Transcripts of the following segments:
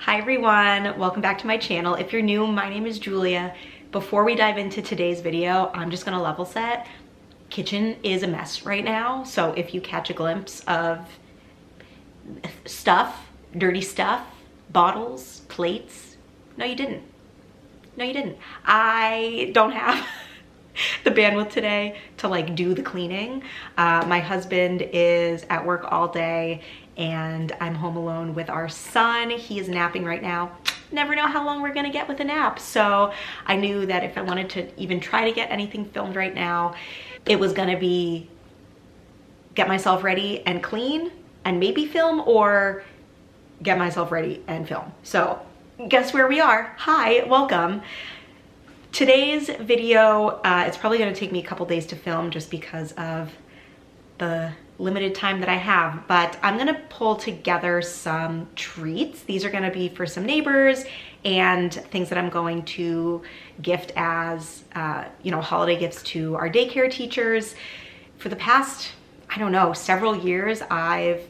Hi everyone, welcome back to my channel. If you're new, my name is Julia. Before we dive into today's video, I'm just gonna level set. Kitchen is a mess right now, so if you catch a glimpse of stuff, dirty stuff, bottles, plates, no you didn't. No you didn't. I don't have the bandwidth today to like do the cleaning. My husband is at work all day and I'm home alone with our son. He is napping right now. Never know how long we're gonna get with a nap. So I knew that if I wanted to even try to get anything filmed right now, it was gonna be get myself ready and clean and maybe film, or get myself ready and film. So guess where we are? Hi, welcome. Today's video, it's probably gonna take me a couple days to film just because of the limited time that I have, but I'm gonna pull together some treats. These are gonna be for some neighbors and things that I'm going to gift as, holiday gifts to our daycare teachers. For the past, I don't know, several years, I've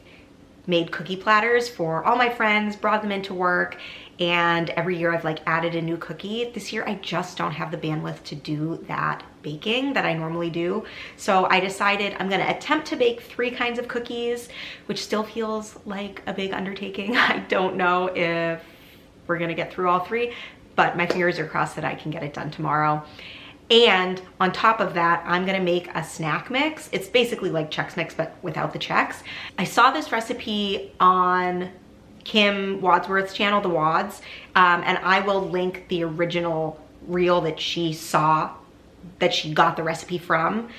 made cookie platters for all my friends, brought them into work, and every year I've like added a new cookie. This year I just don't have the bandwidth to do that baking that I normally do. So I decided I'm gonna attempt to bake 3 kinds of cookies, which still feels like a big undertaking. I don't know if we're gonna get through all 3, but my fingers are crossed that I can get it done tomorrow. And on top of that, I'm gonna make a snack mix. It's basically like Chex Mix, but without the Chex. I saw this recipe on Kim Wadsworth's channel, The Wads, and I will link the original reel that she saw, that she got the recipe from.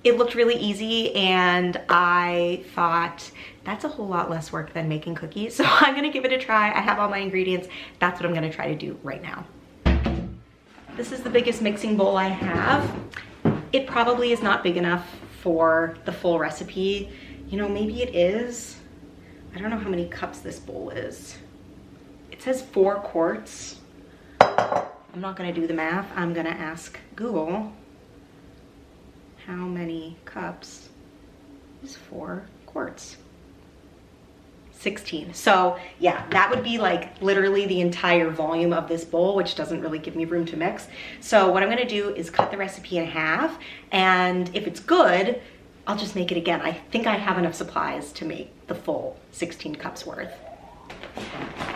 It looked really easy and I thought that's a whole lot less work than making cookies. So I'm gonna give it a try. I have all my ingredients. That's what I'm gonna try to do right now. This is the biggest mixing bowl I have. It probably is not big enough for the full recipe. You know, maybe it is. I don't know how many cups this bowl is. It says 4 quarts. I'm not gonna do the math. I'm gonna ask Google how many cups is 4 quarts. 16. So yeah, that would be like literally the entire volume of this bowl, which doesn't really give me room to mix. So what I'm gonna do is cut the recipe in half, and if it's good, I'll just make it again. I think I have enough supplies to make the full 16 cups worth.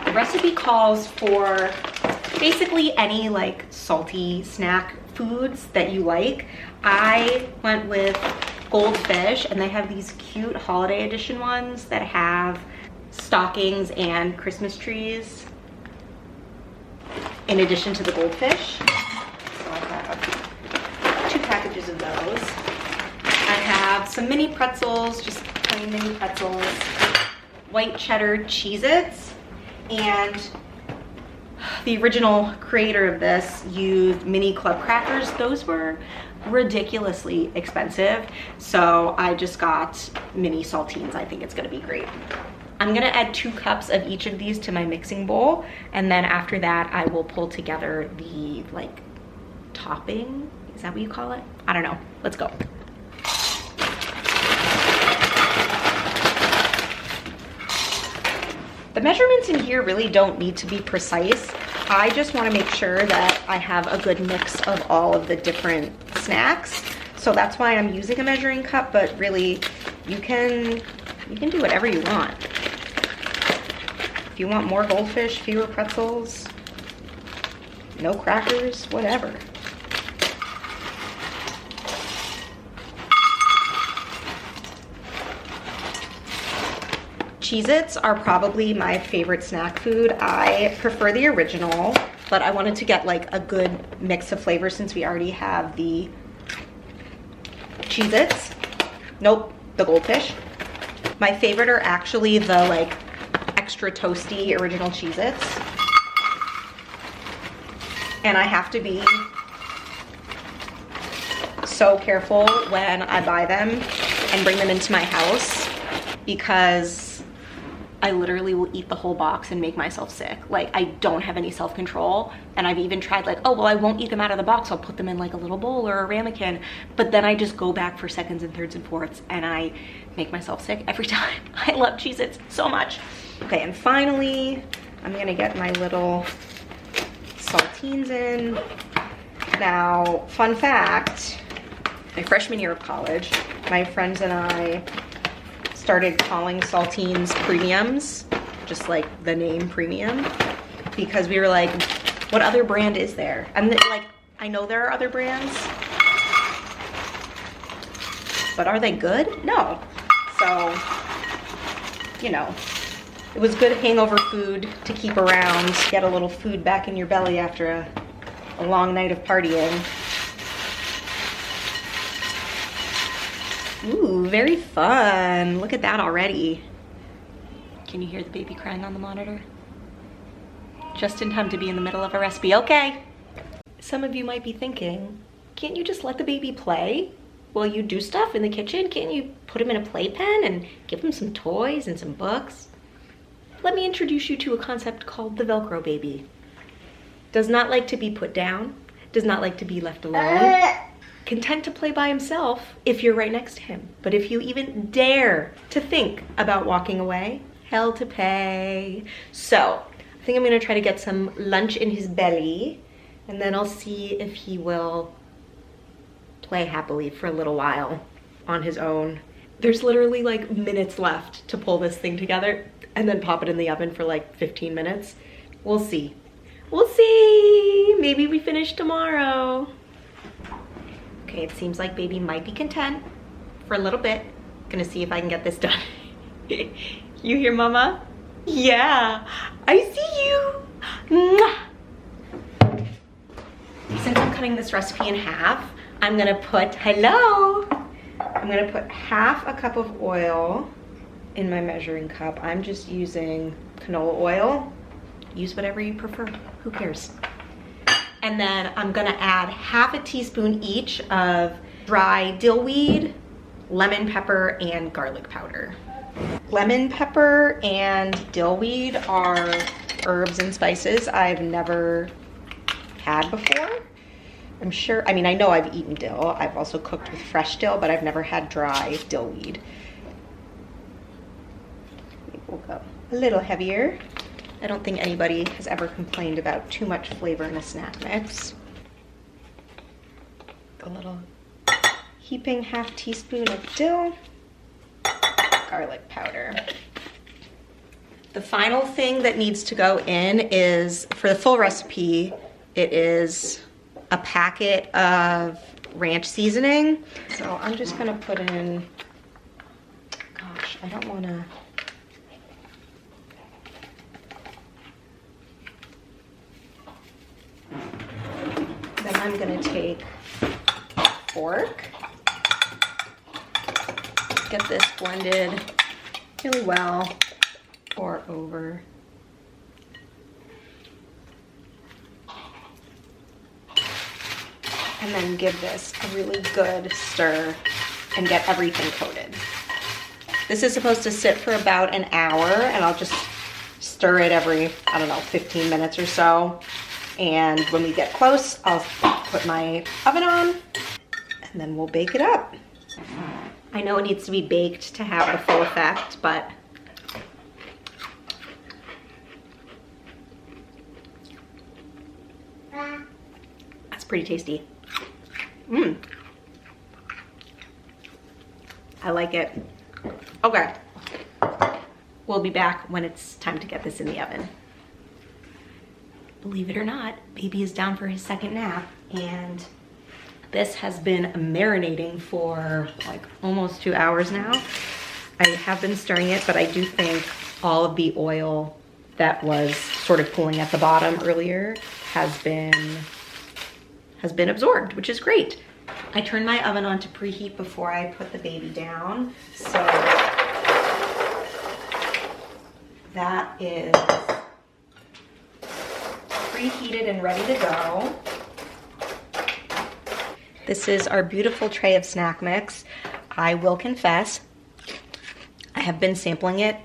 The recipe calls for basically any like salty snack foods that you like. I went with Goldfish, and they have these cute holiday edition ones that have stockings and Christmas trees in addition to the Goldfish. So I have 2 packages of those. I have some mini pretzels, just plain mini pretzels, white cheddar Cheez-Its, and the original creator of this used mini club crackers. Those were ridiculously expensive, so I just got mini saltines. I think it's gonna be great. I'm gonna add 2 cups of each of these to my mixing bowl, and then after that I will pull together the like topping. Is that what you call it? I don't know. Let's go. The measurements in here really don't need to be precise. I just want to make sure that I have a good mix of all of the different snacks. So that's why I'm using a measuring cup, but really you can do whatever you want. If you want more Goldfish, fewer pretzels, no crackers, whatever. Cheez-Its are probably my favorite snack food. I prefer the original, but I wanted to get like a good mix of flavors since we already have the Cheez-Its. Nope, the Goldfish. My favorite are actually the like extra toasty original Cheez-Its. And I have to be so careful when I buy them and bring them into my house, because I literally will eat the whole box and make myself sick. Like, I don't have any self-control, and I've even tried like, oh, well, I won't eat them out of the box. I'll put them in like a little bowl or a ramekin, but then I just go back for seconds and thirds and fourths, and I make myself sick every time. I love Cheez-Its so much. Okay, and finally, I'm gonna get my little saltines in. Now, fun fact, my freshman year of college, my friends and I started calling saltines premiums, just like the name premium, because we were like, what other brand is there? And like, I know there are other brands, but are they good? No. So, you know, it was good hangover food to keep around, get a little food back in your belly after a long night of partying. Ooh, very fun. Look at that already. Can you hear the baby crying on the monitor? Just in time to be in the middle of a recipe. Okay. Some of you might be thinking, can't you just let the baby play while you do stuff in the kitchen? Can't you put him in a playpen and give him some toys and some books? Let me introduce you to a concept called the Velcro baby. Does not like to be put down, does not like to be left alone, content to play by himself if you're right next to him. But if you even dare to think about walking away, hell to pay. So I think I'm gonna try to get some lunch in his belly, and then I'll see if he will play happily for a little while on his own. There's literally like minutes left to pull this thing together and then pop it in the oven for like 15 minutes. We'll see. We'll see. Maybe we finish tomorrow. Okay, it seems like baby might be content for a little bit. Gonna see if I can get this done. You hear mama? Yeah, I see you. Mwah. Since I'm cutting this recipe in half, I'm gonna put, hello. I'm gonna put half a cup of oil in my measuring cup. I'm just using canola oil. Use whatever you prefer, who cares? And then I'm gonna add half a teaspoon each of dry dill weed, lemon pepper, and garlic powder. Lemon pepper and dill weed are herbs and spices I've never had before. I'm sure, I mean, I know I've eaten dill. I've also cooked with fresh dill, but I've never had dry dill weed. Maybe we'll go a little heavier. I don't think anybody has ever complained about too much flavor in a snack mix. A little heaping half teaspoon of dill, garlic powder. The final thing that needs to go in is, for the full recipe, it is a packet of ranch seasoning. So I'm just gonna put in, gosh, I don't wanna, then I'm gonna take a fork, get this blended really well, pour over. And then give this a really good stir and get everything coated. This is supposed to sit for about an hour, and I'll just stir it every, I don't know, 15 minutes or so. And when we get close, I'll put my oven on, and then we'll bake it up. I know it needs to be baked to have the full effect, but that's pretty tasty. Mmm. I like it. Okay. We'll be back when it's time to get this in the oven. Believe it or not, baby is down for his second nap, and this has been marinating for like almost 2 hours now. I have been stirring it, but I do think all of the oil that was sort of pooling at the bottom earlier has been absorbed, which is great. I turned my oven on to preheat before I put the baby down, so that is preheated and ready to go. This is our beautiful tray of snack mix. I will confess, I have been sampling it,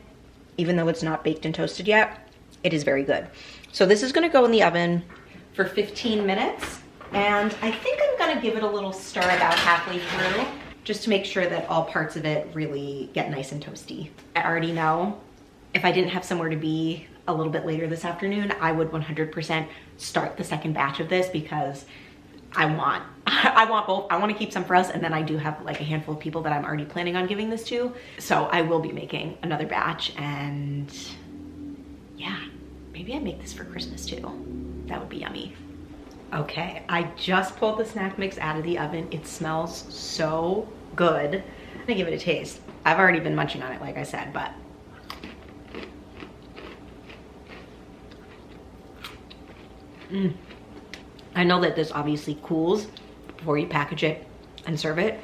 even though it's not baked and toasted yet. It is very good. So this is gonna go in the oven for 15 minutes. And I think I'm gonna give it a little stir about halfway through, just to make sure that all parts of it really get nice and toasty. I already know if I didn't have somewhere to be, a little bit later this afternoon, I would 100% start the second batch of this because I want both. I want to keep some for us, and then I do have like a handful of people that I'm already planning on giving this to. So I will be making another batch, and yeah, maybe I make this for Christmas too. That would be yummy. Okay, I just pulled the snack mix out of the oven. It smells so good. I'm gonna give it a taste. I've already been munching on it, like I said, but I know that this obviously cools before you package it and serve it,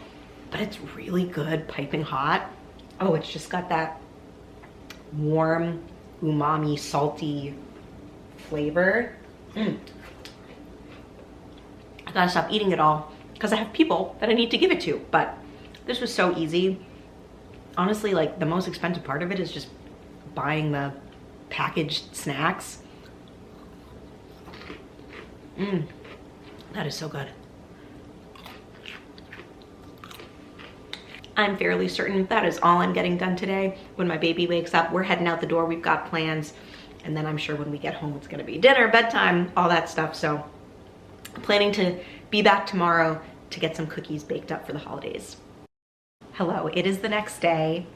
but it's really good piping hot. Oh, it's just got that warm, umami, salty flavor. I gotta stop eating it all because I have people that I need to give it to, but this was so easy. Honestly, like the most expensive part of it is just buying the packaged snacks. That is so good. I'm fairly certain that is all I'm getting done today. When my baby wakes up, we're heading out the door. We've got plans. And then I'm sure when we get home, it's gonna be dinner, bedtime, all that stuff. So I'm planning to be back tomorrow to get some cookies baked up for the holidays. Hello, it is the next day.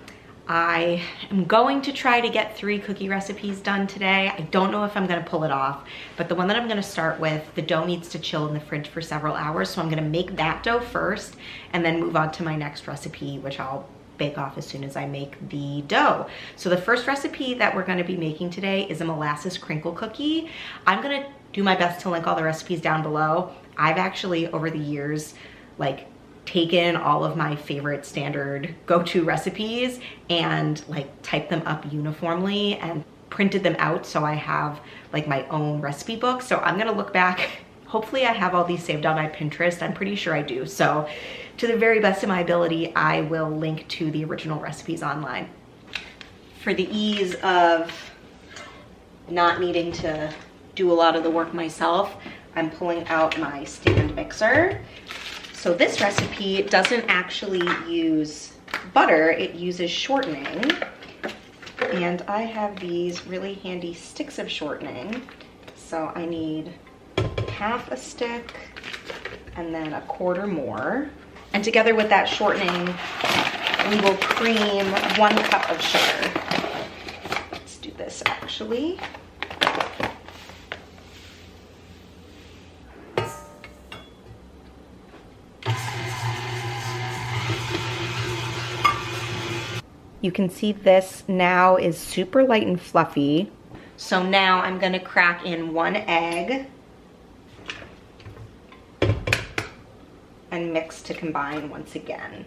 I am going to try to get 3 cookie recipes done today. I don't know if I'm gonna pull it off, but the one that I'm gonna start with, the dough needs to chill in the fridge for several hours, so I'm gonna make that dough first and then move on to my next recipe, which I'll bake off as soon as I make the dough. So the first recipe that we're gonna be making today is a molasses crinkle cookie. I'm gonna do my best to link all the recipes down below. I've actually, over the years, like taken all of my favorite standard go-to recipes and like typed them up uniformly and printed them out so I have like my own recipe book. So I'm gonna look back. Hopefully I have all these saved on my Pinterest. I'm pretty sure I do. So to the very best of my ability, I will link to the original recipes online. For the ease of not needing to do a lot of the work myself, I'm pulling out my stand mixer. So this recipe doesn't actually use butter, it uses shortening. And I have these really handy sticks of shortening. So I need half a stick and then a quarter more. And together with that shortening, we will cream 1 cup of sugar. Let's do this actually. You can see this now is super light and fluffy. So now I'm gonna crack in 1 egg and mix to combine once again.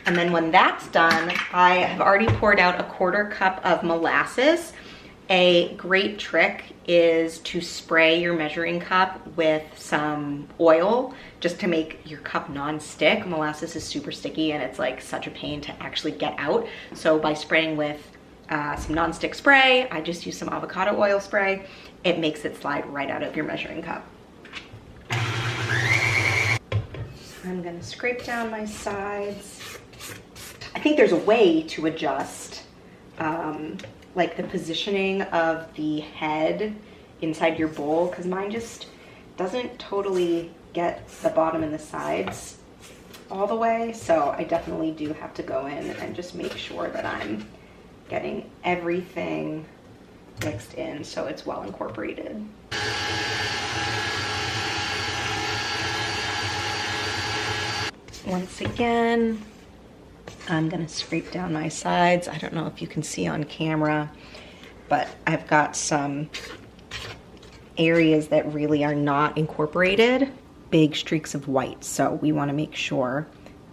And then when that's done, I have already poured out a 1/4 cup of molasses. A great trick is to spray your measuring cup with some oil just to make your cup non-stick. Molasses is super sticky and it's like such a pain to actually get out. So by spraying with some non-stick spray, I just use some avocado oil spray, it makes it slide right out of your measuring cup. I'm gonna scrape down my sides. I think there's a way to adjust like the positioning of the head inside your bowl, because mine just doesn't totally get the bottom and the sides all the way. So I definitely do have to go in and just make sure that I'm getting everything mixed in so it's well incorporated. Once again, I'm gonna scrape down my sides. I don't know if you can see on camera, but I've got some areas that really are not incorporated, big streaks of white. So we wanna make sure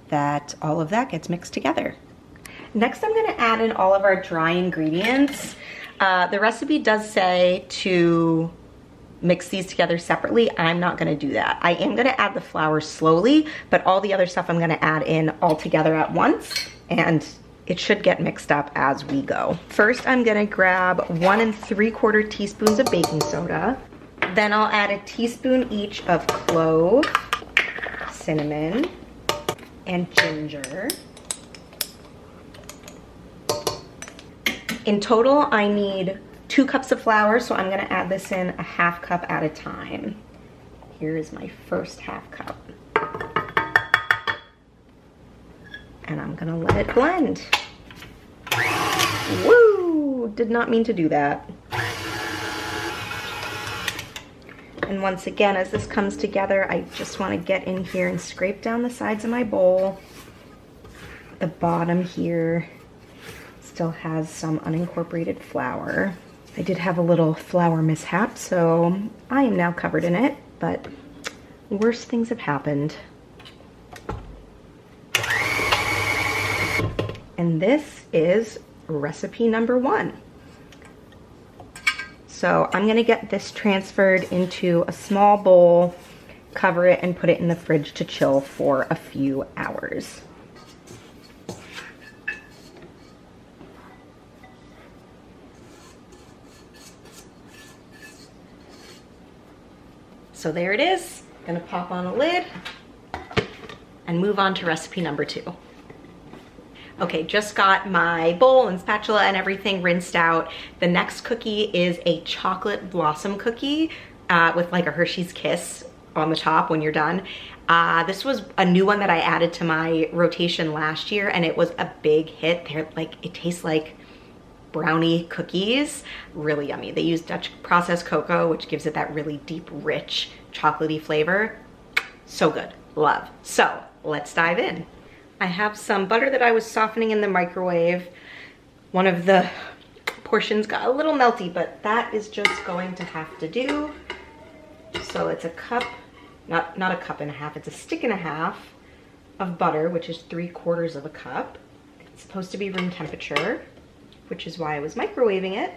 that all of that gets mixed together. Next, I'm gonna add in all of our dry ingredients. The recipe does say to mix these together separately. I'm not gonna do that. I am gonna add the flour slowly, but all the other stuff I'm gonna add in all together at once, and it should get mixed up as we go. First, I'm gonna grab 1 3/4 teaspoons of baking soda. Then I'll add a teaspoon each of clove, cinnamon, and ginger. In total, I need 2 cups of flour, so I'm gonna add this in a 1/2 cup at a time. Here is my first 1/2 cup. And I'm gonna let it blend. Woo! Did not mean to do that. And once again, as this comes together, I just wanna get in here and scrape down the sides of my bowl. The bottom here still has some unincorporated flour. I did have a little flour mishap, so I am now covered in it, but worse things have happened. And this is recipe number 1. So I'm gonna get this transferred into a small bowl, cover it, and put it in the fridge to chill for a few hours. So there it is. Gonna pop on a lid and move on to recipe number 2. Okay, just got my bowl and spatula and everything rinsed out. The next cookie is a chocolate blossom cookie with like a Hershey's Kiss on the top when you're done. This was a new one that I added to my rotation last year, and it was a big hit. They're like, it tastes like brownie cookies, really yummy. They use Dutch processed cocoa, which gives it that really deep, rich, chocolatey flavor. So good, love. So let's dive in. I have some butter that I was softening in the microwave. One of the portions got a little melty, but that is just going to have to do. So it's a cup, not a cup and a half, it's a stick and a half of butter, which is 3/4 of a cup. It's supposed to be room temperature, which is why I was microwaving it.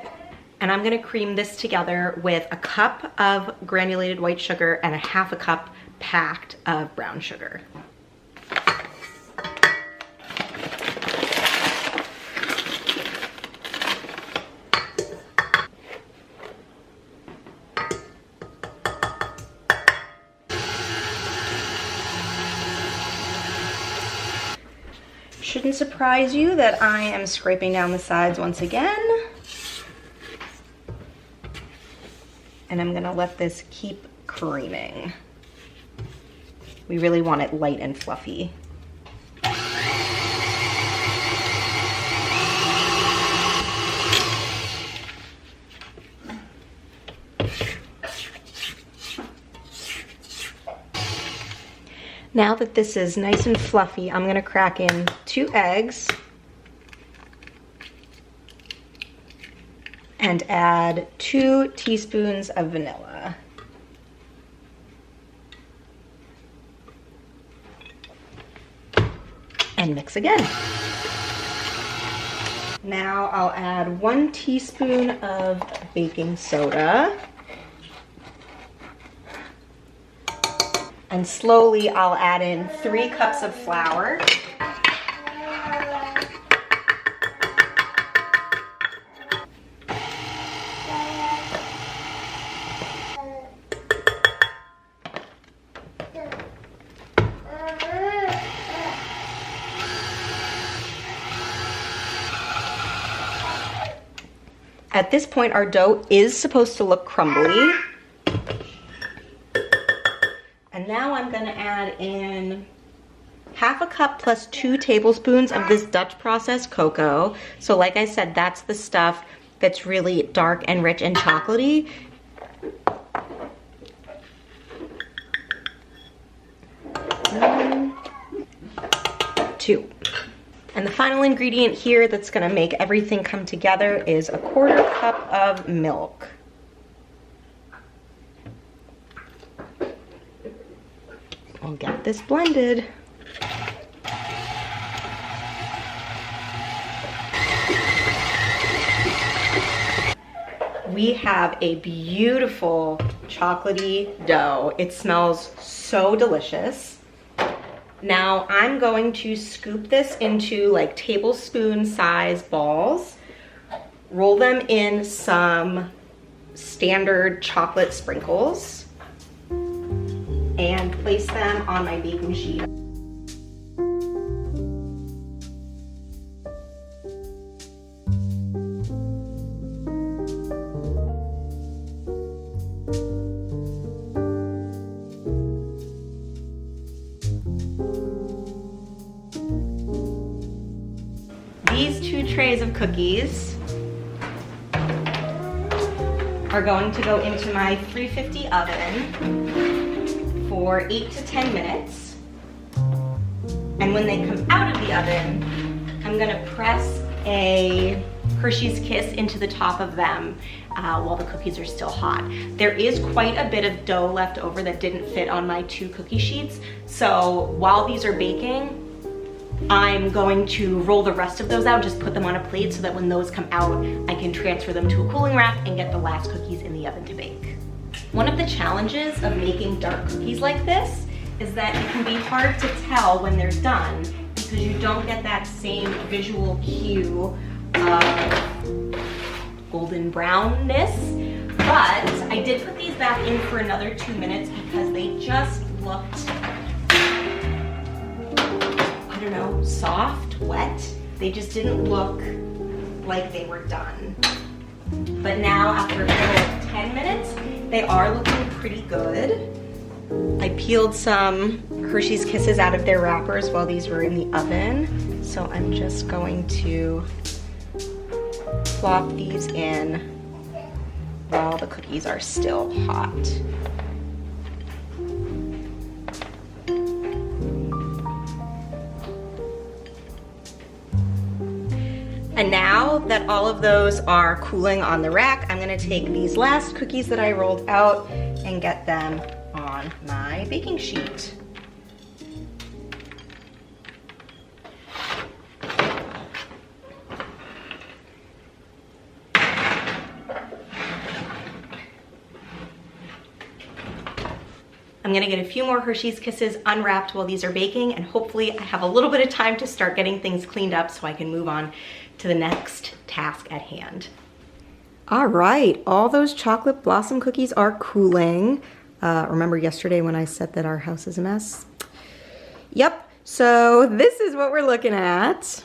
And I'm gonna cream this together with a cup of granulated white sugar and a 1/2 cup packed of brown sugar. Shouldn't surprise you that I am scraping down the sides once again. And I'm gonna let this keep creaming. We really want it light and fluffy. Now that this is nice and fluffy, I'm gonna crack in 2 eggs and add 2 teaspoons of vanilla. And mix again. Now I'll add 1 teaspoon of baking soda. And slowly I'll add in 3 cups of flour. At this point, our dough is supposed to look crumbly. And now I'm gonna add in 1/2 cup plus 2 tablespoons of this Dutch processed cocoa. So like I said, that's the stuff that's really dark and rich and chocolatey. One, 2. And the final ingredient here that's gonna make everything come together is 1/4 cup of milk. I'll get this blended. We have a beautiful chocolatey dough. It smells so delicious. Now I'm going to scoop this into like tablespoon size balls, roll them in some standard chocolate sprinkles, and place them on my baking sheet. trays of cookies are going to go into my 350 oven for 8 to 10 minutes. And when they come out of the oven, I'm gonna press a Hershey's Kiss into the top of them while the cookies are still hot. There is quite a bit of dough left over that didn't fit on my 2 cookie sheets. So while these are baking, I'm going to roll the rest of those out, just put them on a plate so that when those come out, I can transfer them to a cooling rack and get the last cookies in the oven to bake. One of the challenges of making dark cookies like this is that it can be hard to tell when they're done because you don't get that same visual cue of golden brownness. But I did put these back in for another 2 minutes because they just looked, I don't know, soft, wet. They just didn't look like they were done. But now after a total of 10 minutes, they are looking pretty good. I peeled some Hershey's Kisses out of their wrappers while these were in the oven. So I'm just going to plop these in while the cookies are still hot. And now that all of those are cooling on the rack, I'm gonna take these last cookies that I rolled out and get them on my baking sheet. I'm gonna get a few more Hershey's Kisses unwrapped while these are baking, and hopefully I have a little bit of time to start getting things cleaned up so I can move on to the next task at hand. All right, all those chocolate blossom cookies are cooling. Remember yesterday when I said that our house is a mess? Yep, so this is what we're looking at.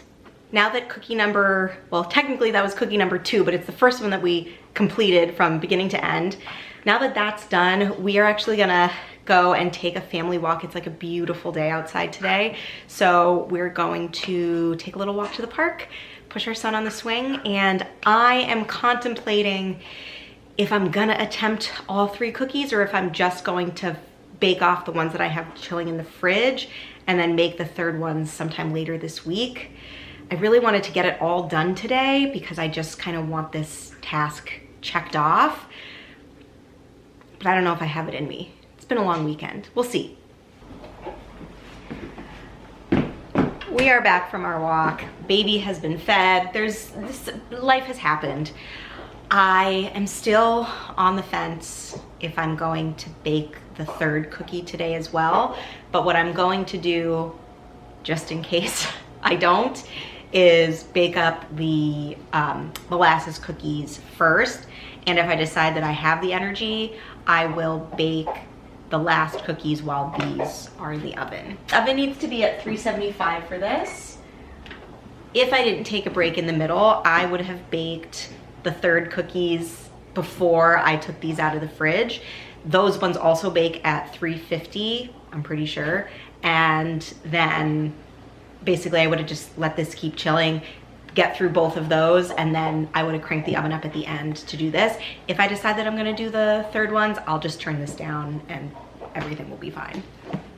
Now that cookie number, well, technically that was cookie number 2, but it's the first one that we completed from beginning to end. Now that that's done, we are actually gonna go and take a family walk. It's like a beautiful day outside today. So we're going to take a little walk to the park, push our son on the swing, and I am contemplating if I'm gonna attempt all 3 cookies or if I'm just going to bake off the ones that I have chilling in the fridge and then make the 3rd one sometime later this week. I really wanted to get it all done today because I just kind of want this task checked off, but I don't know if I have it in me. It's been a long weekend. We'll see. We are back from our walk. Baby has been fed. Life has happened. I am still on the fence if I'm going to bake the 3rd cookie today as well. But what I'm going to do, just in case I don't, is bake up the molasses cookies first. And if I decide that I have the energy, I will bake the last cookies while these are in the oven. The oven needs to be at 375 for this. If I didn't take a break in the middle, I would have baked the 3rd cookies before I took these out of the fridge. Those ones also bake at 350, I'm pretty sure. And then basically I would have just let this keep chilling, get through both of those, and then I would have cranked the oven up at the end to do this. If I decide that I'm gonna do the 3rd ones, I'll just turn this down and everything will be fine.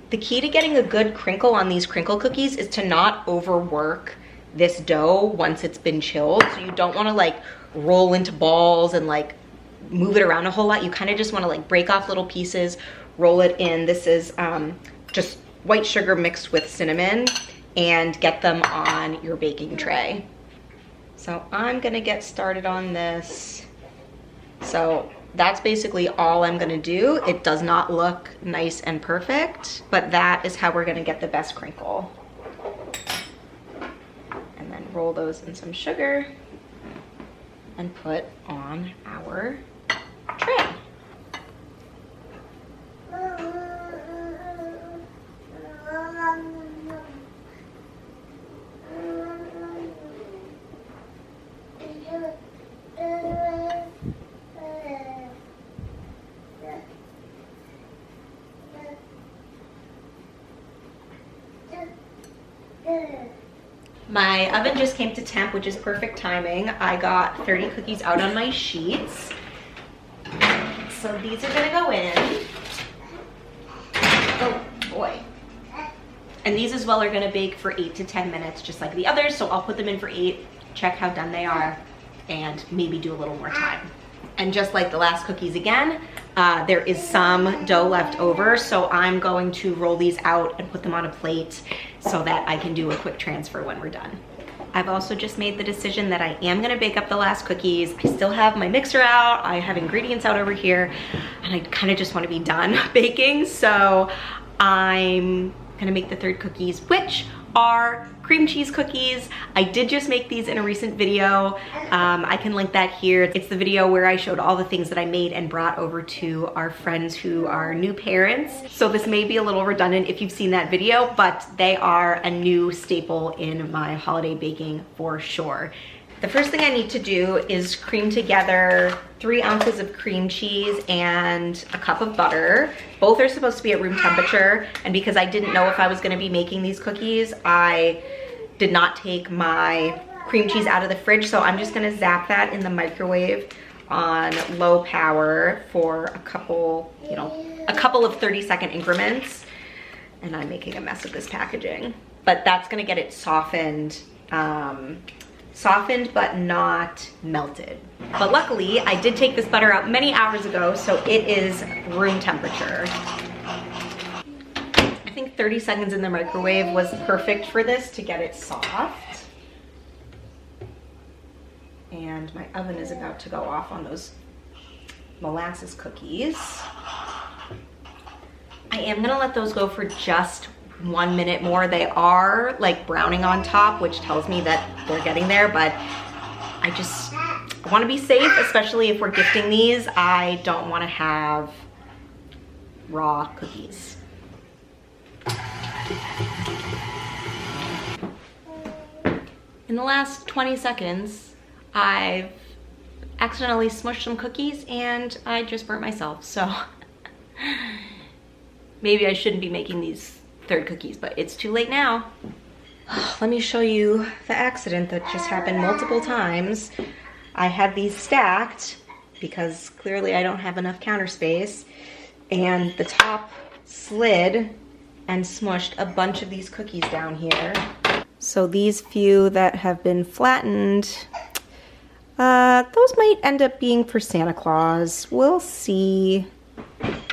The key to getting a good crinkle on these crinkle cookies is to not overwork this dough once it's been chilled. So you don't wanna like roll into balls and like move it around a whole lot. You kind of just wanna like break off little pieces, roll it in. This is just white sugar mixed with cinnamon, and get them on your baking tray. So I'm gonna get started on this. So that's basically all I'm gonna do. It does not look nice and perfect, but that is how we're gonna get the best crinkle. And then roll those in some sugar and put on our tray. My oven just came to temp, which is perfect timing. I got 30 cookies out on my sheets. So these are gonna go in. Oh boy. And these as well are gonna bake for 8 to 10 minutes, just like the others. So I'll put them in for 8, check how done they are, and maybe do a little more time. And just like the last cookies again, there is some dough left over, so I'm going to roll these out and put them on a plate so that I can do a quick transfer when we're done. I've also just made the decision that I am gonna bake up the last cookies. I still have my mixer out, I have ingredients out over here, and I kind of just wanna be done baking, so I'm gonna make the third cookies, which are cream cheese cookies. I did just make these in a recent video. I can link that here. It's the video where I showed all the things that I made and brought over to our friends who are new parents. So this may be a little redundant if you've seen that video, but they are a new staple in my holiday baking for sure. The first thing I need to do is cream together 3 ounces of cream cheese and a cup of butter. Both are supposed to be at room temperature, and because I didn't know if I was gonna be making these cookies, I did not take my cream cheese out of the fridge, so I'm just gonna zap that in the microwave on low power for a couple of 30-second increments. And I'm making a mess of this packaging. But that's gonna get it softened, softened but not melted. But luckily, I did take this butter out many hours ago, so it is room temperature. I think 30 seconds in the microwave was perfect for this to get it soft. And my oven is about to go off on those molasses cookies. I am gonna let those go for just 1 minute more. They are like browning on top, which tells me that they're getting there, but I want to be safe, especially if we're gifting these. I don't want to have raw cookies. In the last 20 seconds, I've accidentally smushed some cookies and I just burnt myself, so maybe I shouldn't be making these third cookies, but it's too late now. Let me show you the accident that just happened multiple times. I had these stacked because clearly I don't have enough counter space, and the top slid and smushed a bunch of these cookies down here. So these few that have been flattened, those might end up being for Santa Claus. We'll see.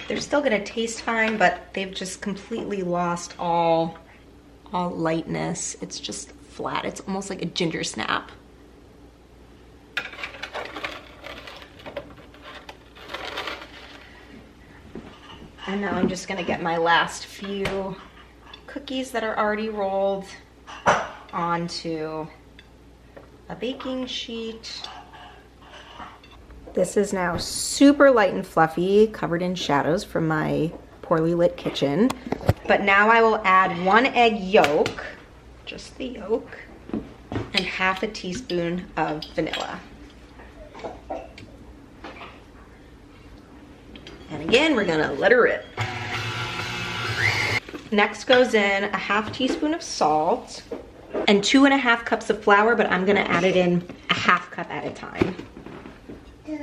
They're still gonna taste fine, but they've just completely lost all lightness. It's just flat. It's almost like a ginger snap. And now I'm just gonna get my last few cookies that are already rolled onto a baking sheet. This is now super light and fluffy, covered in shadows from my poorly lit kitchen. But now I will add 1 egg yolk, just the yolk, and half a teaspoon of vanilla. And again, we're gonna let her rip. Next goes in a half teaspoon of salt and 2.5 cups of flour, but I'm gonna add it in a half cup at a time.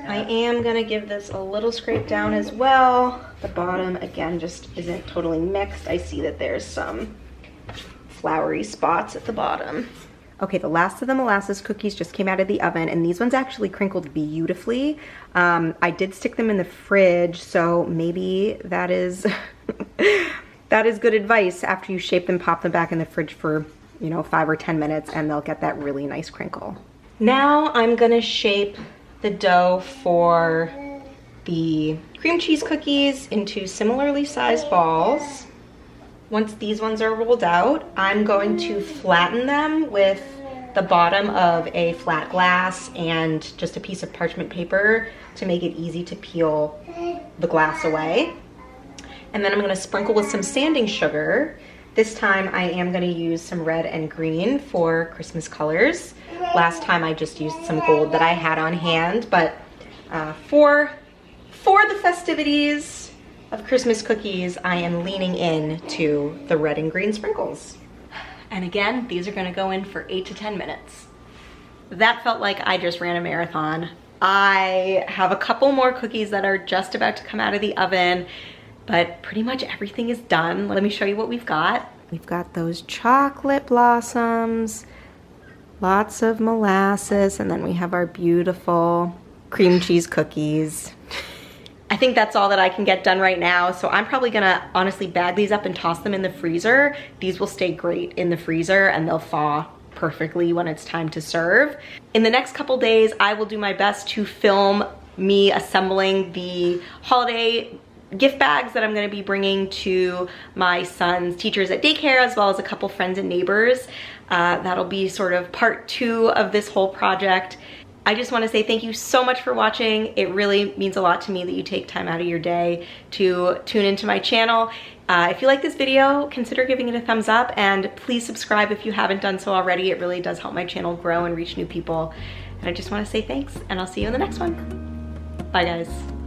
I am gonna give this a little scrape down as well. The bottom, again, just isn't totally mixed. I see that there's some floury spots at the bottom. Okay, the last of the molasses cookies just came out of the oven, and these ones actually crinkled beautifully. I did stick them in the fridge, so maybe that is that is good advice. After you shape them, pop them back in the fridge for 5 or 10 minutes, and they'll get that really nice crinkle. Now I'm gonna shape the dough for the cream cheese cookies into similarly sized balls. Once these ones are rolled out, I'm going to flatten them with the bottom of a flat glass and just a piece of parchment paper to make it easy to peel the glass away. And then I'm gonna sprinkle with some sanding sugar. This time I am gonna use some red and green for Christmas colors. Last time I just used some gold that I had on hand, but for the festivities of Christmas cookies, I am leaning in to the red and green sprinkles. And again, these are gonna go in for 8 to 10 minutes. That felt like I just ran a marathon. I have a couple more cookies that are just about to come out of the oven, but pretty much everything is done. Let me show you what we've got. We've got those chocolate blossoms, lots of molasses, and then we have our beautiful cream cheese cookies. I think that's all that I can get done right now, so I'm probably gonna honestly bag these up and toss them in the freezer. These will stay great in the freezer and they'll thaw perfectly when it's time to serve. In the next couple days, I will do my best to film me assembling the holiday gift bags that I'm gonna be bringing to my son's teachers at daycare, as well as a couple friends and neighbors. That'll be sort of part 2 of this whole project. I just wanna say thank you so much for watching. It really means a lot to me that you take time out of your day to tune into my channel. If you like this video, consider giving it a thumbs up, and please subscribe if you haven't done so already. It really does help my channel grow and reach new people. And I just wanna say thanks, and I'll see you in the next one. Bye guys.